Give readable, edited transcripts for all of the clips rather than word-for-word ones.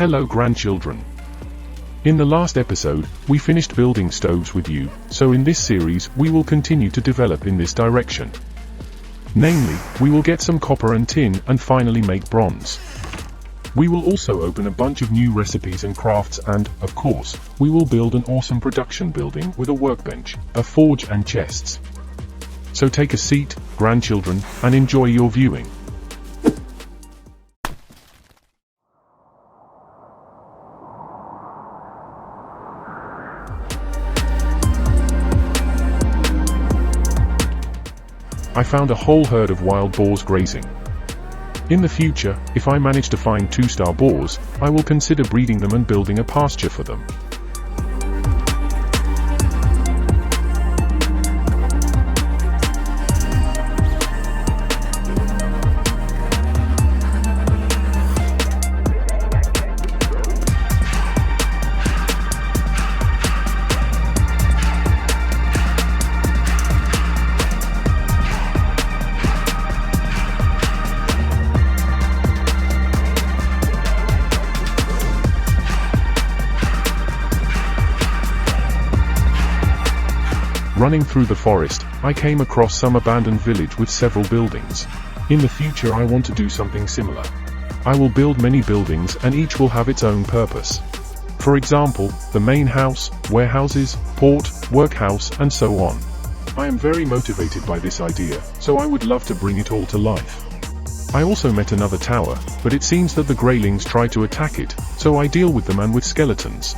Hello grandchildren. In the last episode, we finished building stoves with you, so in this series we will continue to develop in this direction. Namely, we will get some copper and tin and finally make bronze. We will also open a bunch of new recipes and crafts and, of course, we will build an awesome production building with a workbench, a forge and chests. So take a seat, grandchildren, and enjoy your viewing. I found a whole herd of wild boars grazing. In the future, if I manage to find 2-star boars, I will consider breeding them and building a pasture for them. Running through the forest, I came across some abandoned village with several buildings. In the future I want to do something similar. I will build many buildings and each will have its own purpose. For example, the main house, warehouses, port, workhouse, and so on. I am very motivated by this idea, so I would love to bring it all to life. I also met another tower, but it seems that the Greylings try to attack it, so I deal with them and with skeletons.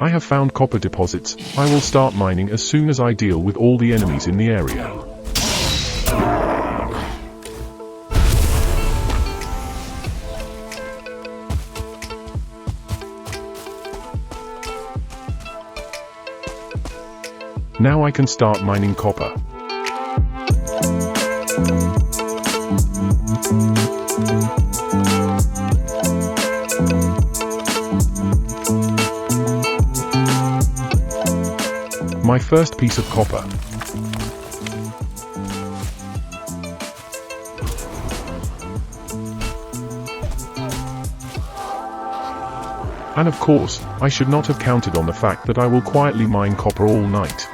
I have found copper deposits. I will start mining as soon as I deal with all the enemies in the area. Now I can start mining copper. My first piece of copper. And of course, I should not have counted on the fact that I will quietly mine copper all night.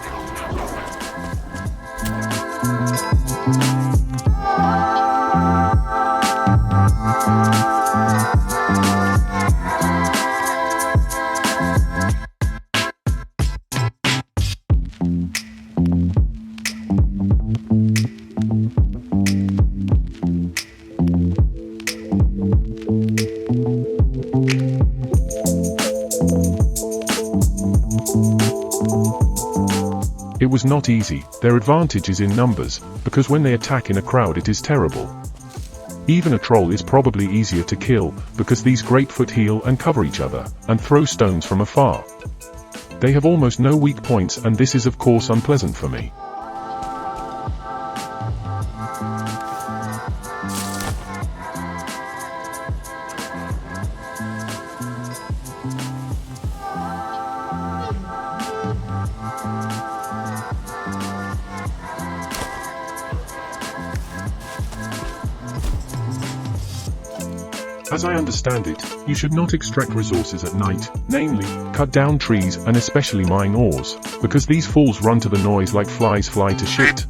It was not easy. Their advantage is in numbers, because when they attack in a crowd it is terrible. Even a troll is probably easier to kill, because these greatfoot heal and cover each other, and throw stones from afar. They have almost no weak points and this is of course unpleasant for me. As I understand it, you should not extract resources at night, namely, cut down trees and especially mine ores, because these fools run to the noise like flies fly to shit.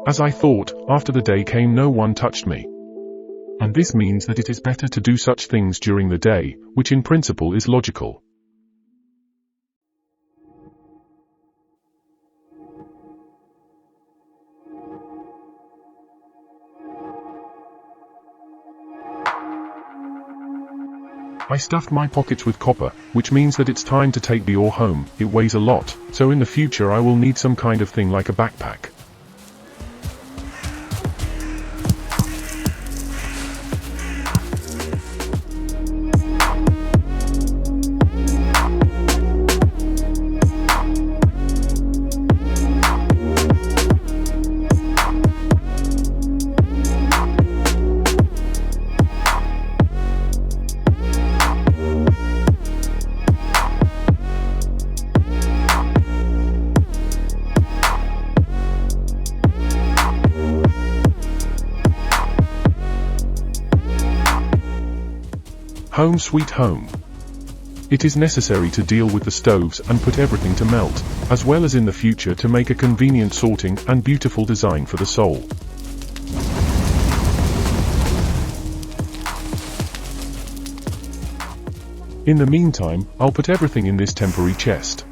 As I thought, after the day came no one touched me. And this means that it is better to do such things during the day, which in principle is logical. I stuffed my pockets with copper, which means that it's time to take the ore home. It weighs a lot, so in the future I will need some kind of thing like a backpack. Home sweet home. It is necessary to deal with the stoves and put everything to melt, as well as in the future to make a convenient sorting and beautiful design for the soul. In the meantime, I'll put everything in this temporary chest.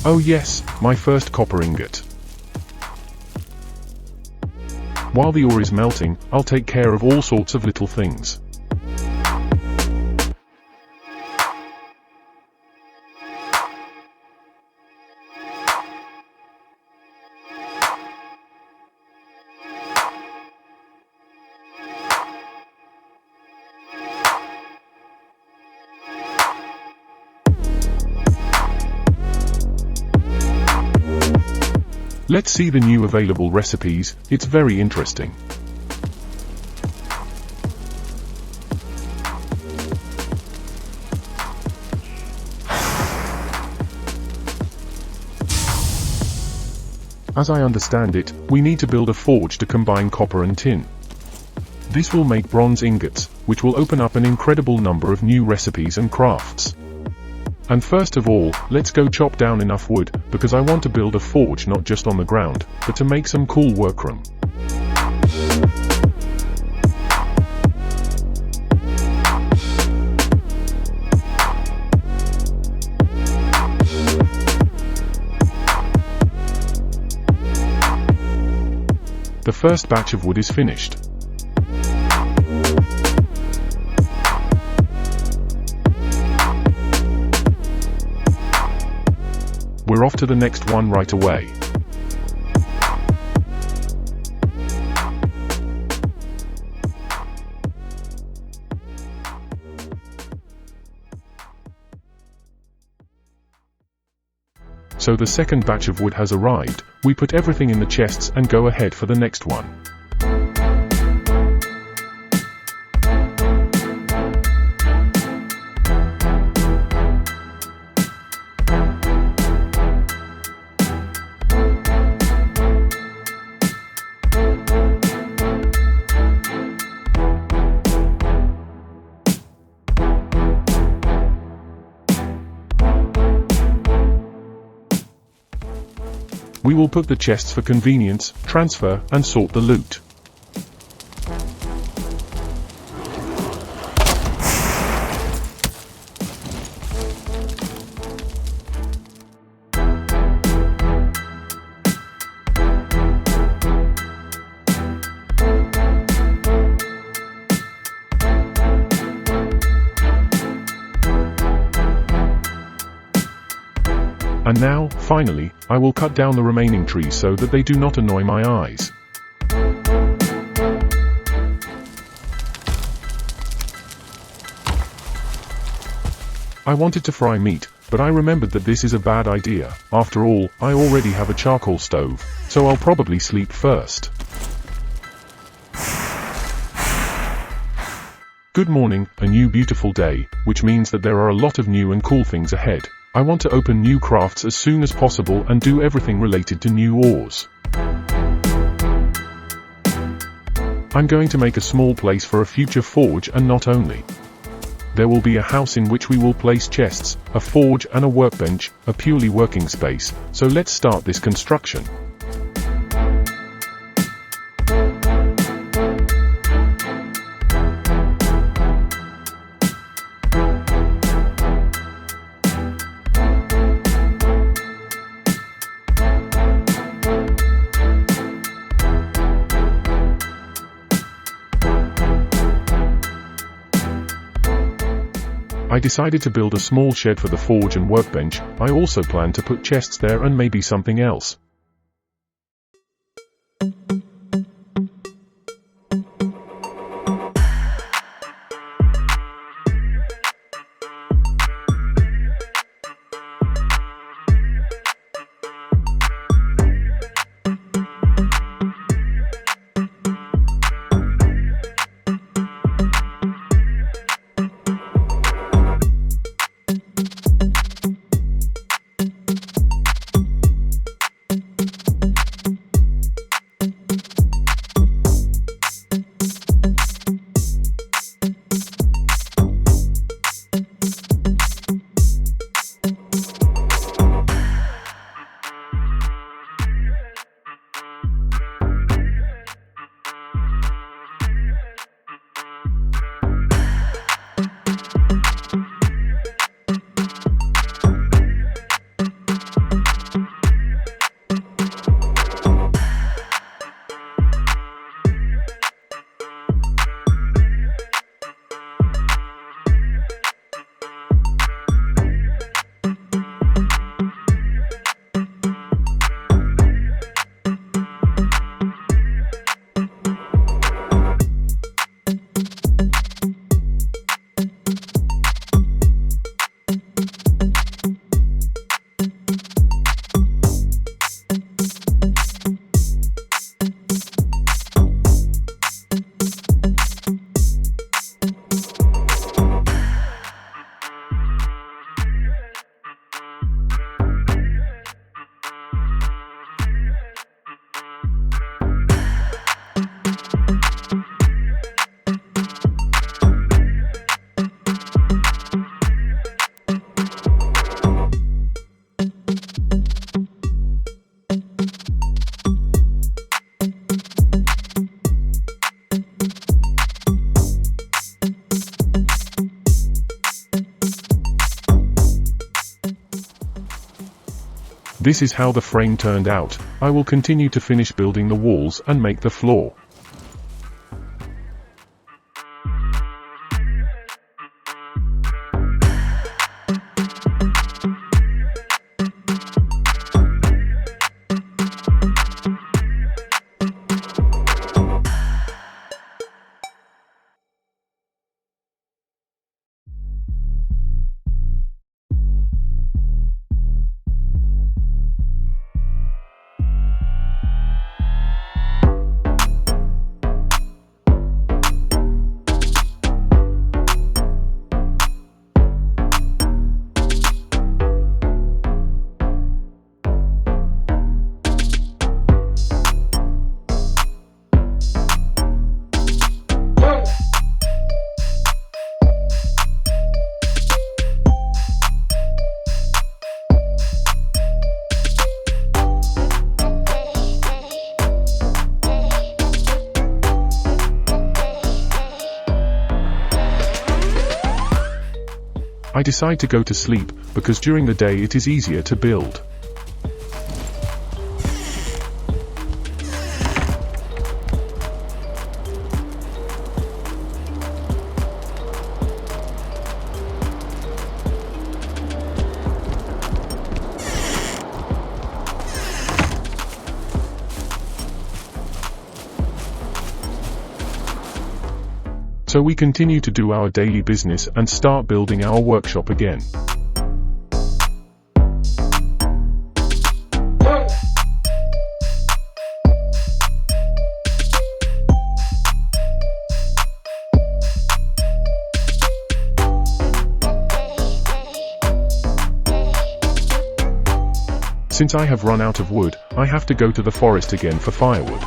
Oh yes, my first copper ingot. While the ore is melting, I'll take care of all sorts of little things. Let's see the new available recipes. It's very interesting. As I understand it, we need to build a forge to combine copper and tin. This will make bronze ingots, which will open up an incredible number of new recipes and crafts. And first of all, let's go chop down enough wood, because I want to build a forge not just on the ground, but to make some cool workroom. The first batch of wood is finished. We're off to the next one right away. So the second batch of wood has arrived. We put everything in the chests and go ahead for the next one. We will put the chests for convenience, transfer, and sort the loot. And now, finally, I will cut down the remaining trees so that they do not annoy my eyes. I wanted to fry meat, but I remembered that this is a bad idea. After all, I already have a charcoal stove, so I'll probably sleep first. Good morning, a new beautiful day, which means that there are a lot of new and cool things ahead. I want to open new crafts as soon as possible and do everything related to new ores. I'm going to make a small place for a future forge, and not only. There will be a house in which we will place chests, a forge and a workbench, a purely working space, so let's start this construction. I decided to build a small shed for the forge and workbench. I also plan to put chests there and maybe something else. This is how the frame turned out. I will continue to finish building the walls and make the floor. I decide to go to sleep, because during the day it is easier to build. So we continue to do our daily business and start building our workshop again. Since I have run out of wood, I have to go to the forest again for firewood.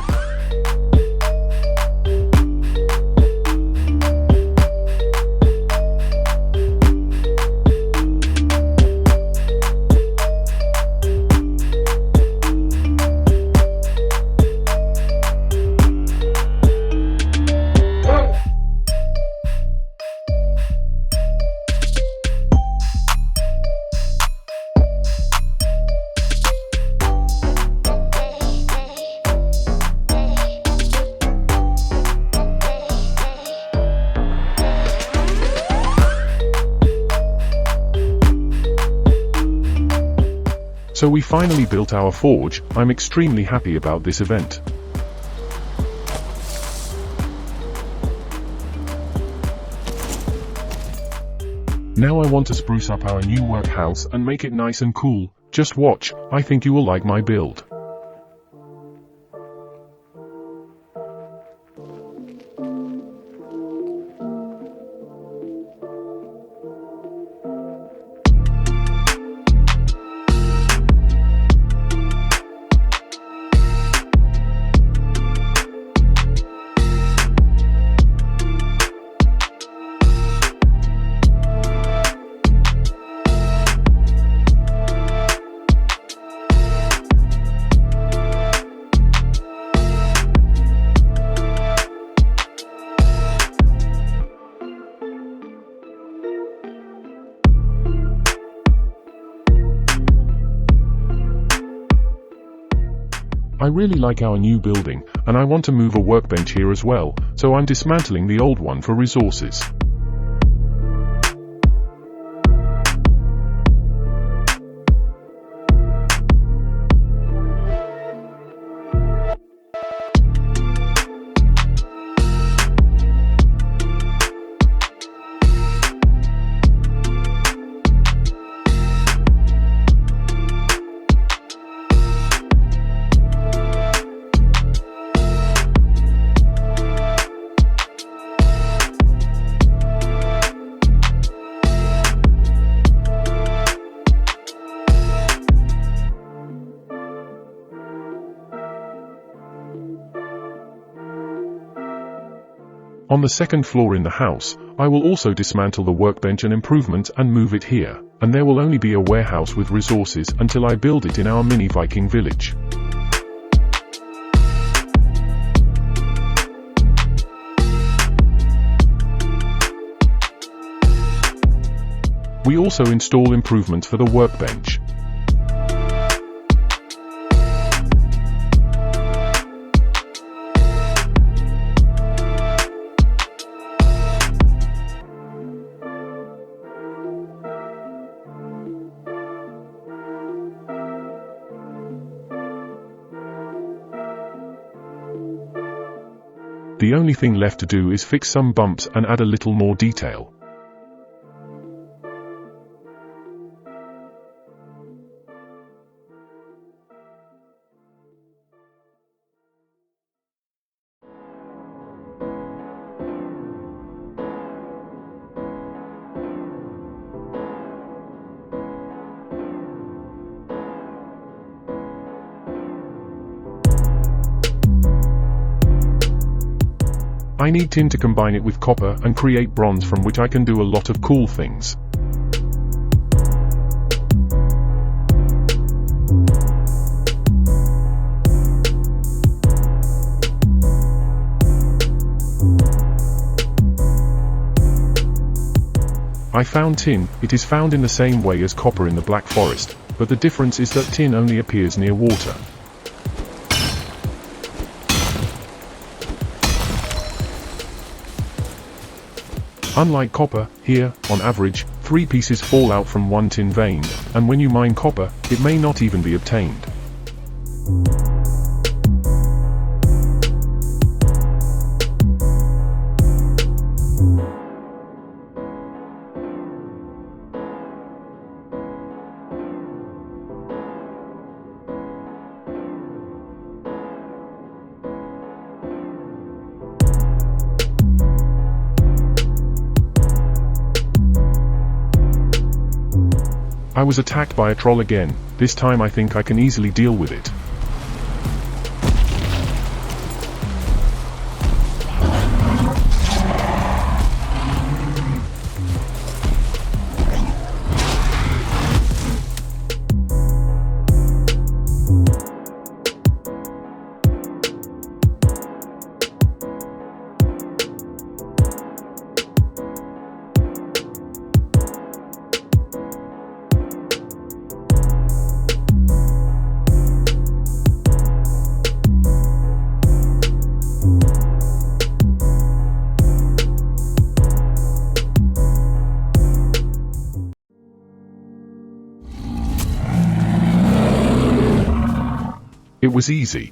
So we finally built our forge. I'm extremely happy about this event. Now I want to spruce up our new workhouse and make it nice and cool. Just watch, I think you will like my build. I really like our new building, and I want to move a workbench here as well, so I'm dismantling the old one for resources. On the second floor in the house, I will also dismantle the workbench and improvement and move it here, and there will only be a warehouse with resources until I build it in our mini Viking village. We also install improvements for the workbench. The only thing left to do is fix some bumps and add a little more detail. I need tin to combine it with copper and create bronze, from which I can do a lot of cool things. I found tin. It is found in the same way as copper in the Black Forest, but the difference is that tin only appears near water. Unlike copper, here, on average, 3 pieces fall out from one tin vein, and when you mine copper, it may not even be obtained. I was attacked by a troll again. This time I think I can easily deal with it. It was easy.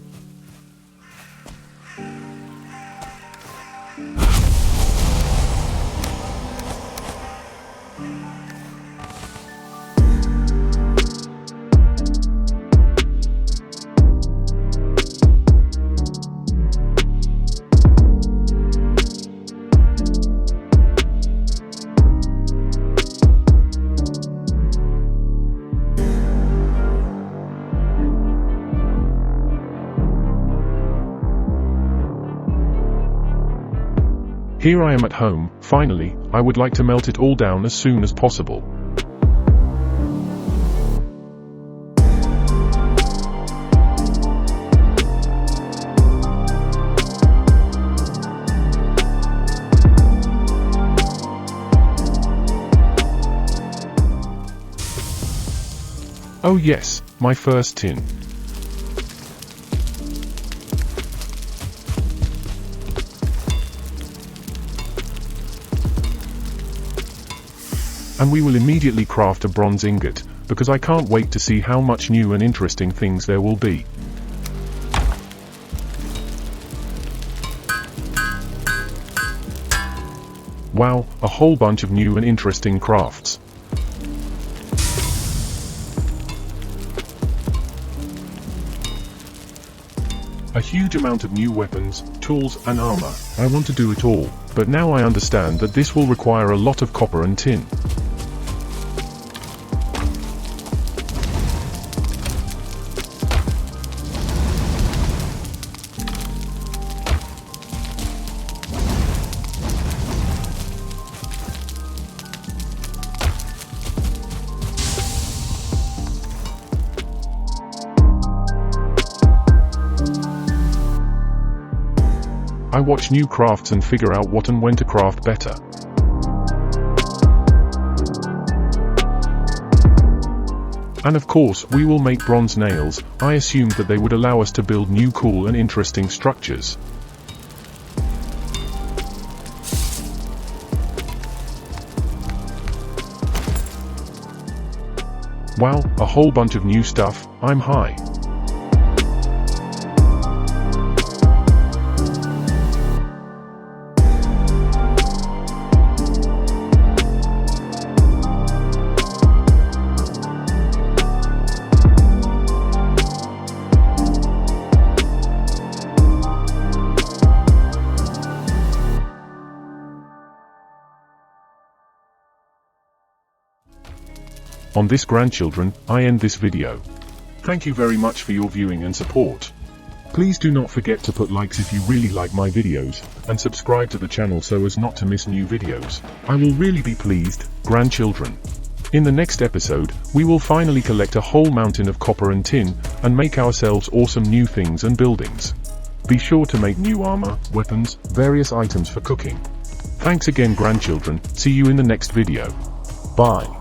Here I am at home. Finally, I would like to melt it all down as soon as possible. Oh yes, my first tin. And we will immediately craft a bronze ingot, because I can't wait to see how much new and interesting things there will be. Wow, a whole bunch of new and interesting crafts. A huge amount of new weapons, tools and armor. I want to do it all, but now I understand that this will require a lot of copper and tin. I watch new crafts and figure out what and when to craft better. And of course, we will make bronze nails. I assumed that they would allow us to build new cool and interesting structures. Wow, a whole bunch of new stuff. I'm high. On this, grandchildren, I end this video. Thank you very much for your viewing and support. Please do not forget to put likes if you really like my videos, and subscribe to the channel so as not to miss new videos. I will really be pleased, grandchildren. In the next episode, we will finally collect a whole mountain of copper and tin, and make ourselves awesome new things and buildings. Be sure to make new armor, weapons, various items for cooking. Thanks again, grandchildren. See you in the next video. Bye.